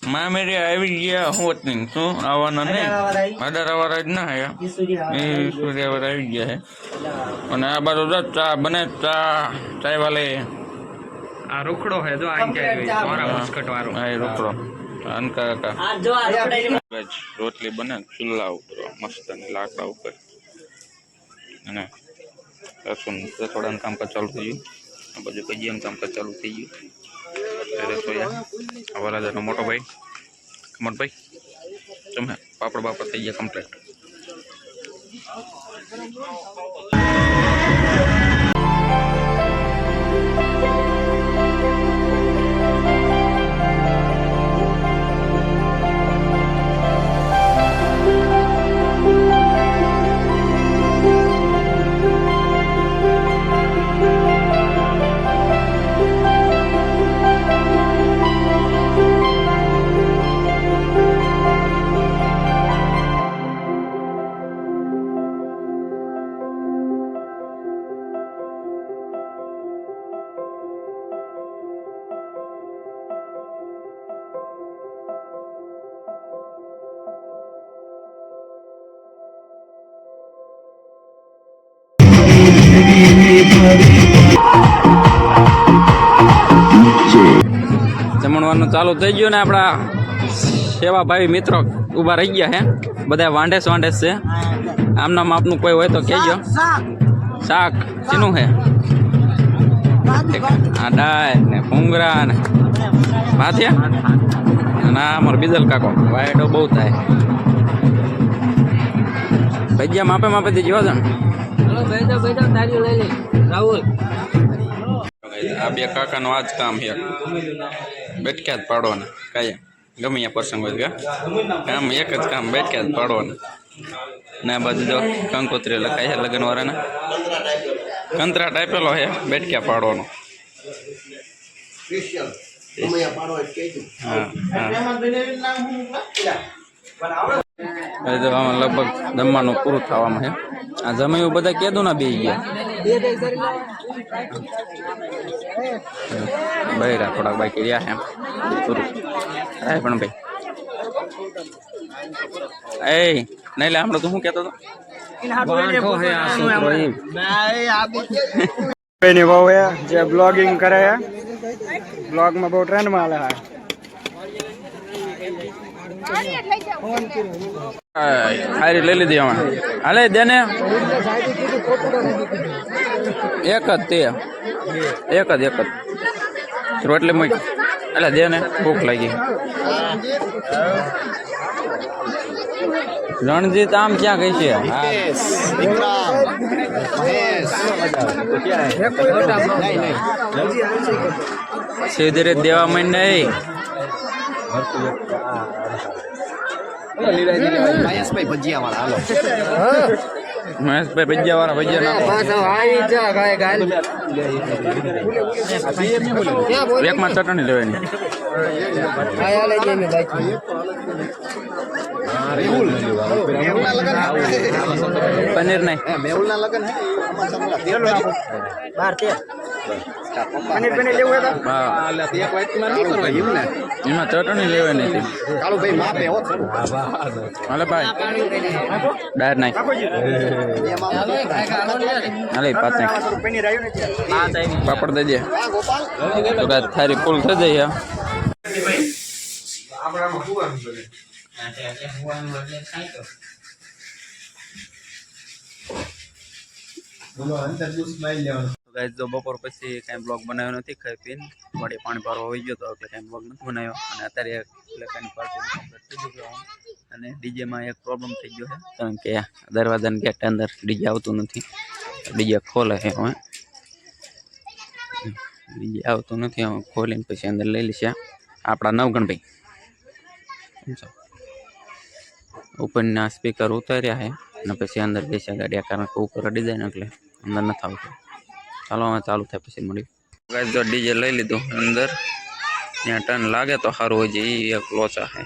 મામેરી આવી ગયા હોત નહીં શું આવવાના નહીં અડારાવાળા જ ના હે એ સૂર્યાવાળા આવી ગયા હે અને આ બાજુ ચા બને ચાય વાલે આ રોકડો હે જો આ મારા બસ્કટ વાળો હા એ રોકડો અનકા રોટલી બને ચૂલા ઉપર મસ્ત લાકડા ઉપર અને રસોડાનું કામકાજ ચાલુ થઈ ગયું આ બાજુ કજિયાનું કામકાજ ચાલુ થઈ ગયું રસોયા વરાજાનો મોટો ભાઈ કમરભાઈ તમે પાપડ બાપડ થઈ ગયા કમ્પ્લીટ જમણવાનું ચાલુ થઈ ગયું ને આપણા સેવાભાવી મિત્રો ઊભા રહી ગયા હે બધા વાંઢેસ છે આમના આપનું કોઈ હોય તો કહેજો શાક શીનું હે આ ડાળ ને ભૂંગરા ને ભાથિયા ના અમારો બીજલ કાકો વાયડો બહુ થાય ભજીયા માપે માપે થી જોવા રાહુલ આ બે કાકાનું આ જ કામ છે બેઠક્યા જ પાડવાના કાંઈ ગમે ત્યાં પ્રસંગ હોય કામ એક જ કામ બેઠક્યા જ પાડવાના ને આ બાજુ જો કંકોત્રી લખાય છે લગ્નવાળાના કંતરાટ આપેલો છે બેઠક્યા પાડવાનો લગભગ જમવાનું પૂરું થવામાં છે આ જમાયું બધા કીધું ના બે ગયા બૈરા થોડાક બાકી રહ્યા છે પૂરું થાય પણ ભાઈ એ નહીં લે હમણાં તું શું કહેતો હતો જે બ્લોગિંગ કરે છે બ્લોગમાં બહુ ટ્રેન્ડમાં હાલે છે ખારી લઈ લીધી અમે હાલે દે ને એક જ રોટલી મૂક એટલે દે ને ભૂખ લાગી રણજીત આમ ક્યાં ગઈ છે સીધી દેવા માંડ નહીં મહેશભાઈ ભજીયા વાળા હાલો મહેશભાઈ ભજીયા વાળા ભજીયા એકમાં ચટણી લેવાની પનીર નહીં એમાં ચટણી લેવાની હાલે ભાઈ ડાર નાખ હાલે પાંચ પાપડ દઈ દે તો થારી ફૂલ થઈ જાય જો બપોર પછી કઈ બ્લોગ બનાવ્યો નથી ખાઈ પીને વળી પાણી પારો હોઈ ગયો તો એટલે કઈ બ્લોગ નથી બનાવ્યો અને અત્યારે કઈ પાર્ટી કમ્પ્લીટ થઈ ગયું અને ડીજેમાં એક પ્રોબ્લેમ થઈ ગયો છે કારણ કે દરવાજાની ગેટ અંદર ડીજે આવતું નથી ડીજે ખોલે છે હવે ડીજે આવતું નથી હવે ખોલીને પછી અંદર લઈ લઈશ આપણા નવગણભાઈ ઉપરના સ્પીકર ઉતાર્યા છે અને પછી અંદર બેસ્યા ગાડી કારણ કે ઉપર અડી જાય ને એટલે અંદર નથી આવતું ચાલો હવે ચાલુ થાય પછી મળ્યું ગાઈસ જો ડીજે લઈ લીધું અંદર ત્યાં ટર્ન લાગે તો સારું હોય છે એ એક લોચા છે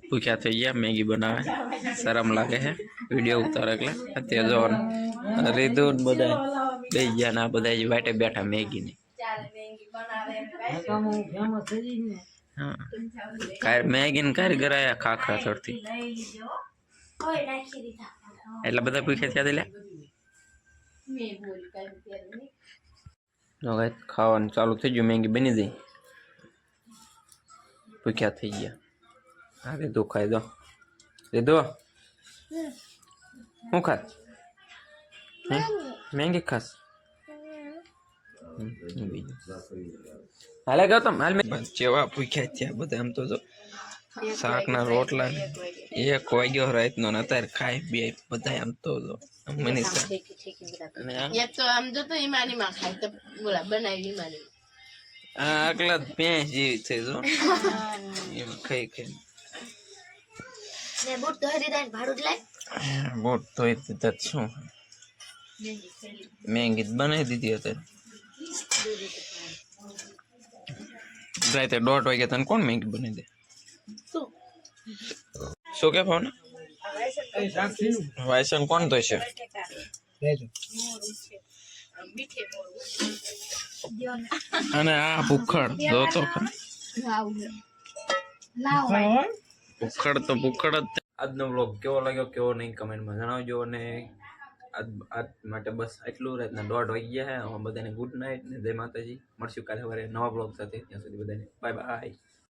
ભૂખ્યા થઈ ગયા મેગી બનાવે શરમ લાગે છે વિડીયો ઉતારે એટલે અત્યારે જો રીધું ને બધા દઈ ગયા ના બધા વાટે બેઠા મેગી ની હા મેગી ને કારીગર આયા ખાખરા ચડતી એટલા બધા ભૂખ્યા થયા લે ખાવાનું ચાલુ થઈ ગયું મેગી બની ગઈ ભૂખ્યા થઈ ગયા હા રીધું ખાઈ દો રીધું શું ખાસ મેગી ખાસ હાલે ગયો તમે હાલ જેવા ભૂખ્યા થયા બધા એમ તો જો શાક ના રોટલા એક વાગ્યો રાતનો ને અત્યારે ખાઈ બે બધા એમ તો જો મનીષા આગલા ભેંસ જેવી છે જો એમ ખાઈ ખાઈ બોટ ધોઈ દીધા શું મેગી બનાવી દીધી અત્યારે રાતે 1:30 વાગે તને કોણ મેગી બનાવી દે શું કે ભાવના વાયસન કોણ તો છે અને આ ભૂખડ જો તો ભૂખડ તો ભૂખડ જ આજનો વ્લોગ કેવો લાગ્યો કેવો નહીં કમેન્ટમાં જણાવજો અને આજ માટે બસ એટલું રાતના 1:30 વાગી ગયા છે બધાને ગુડ નાઇટ ને જય માતાજી મળશું કાલે સવારે નવા બ્લોગ સાથે ત્યાં સુધી બધાને બાય બાય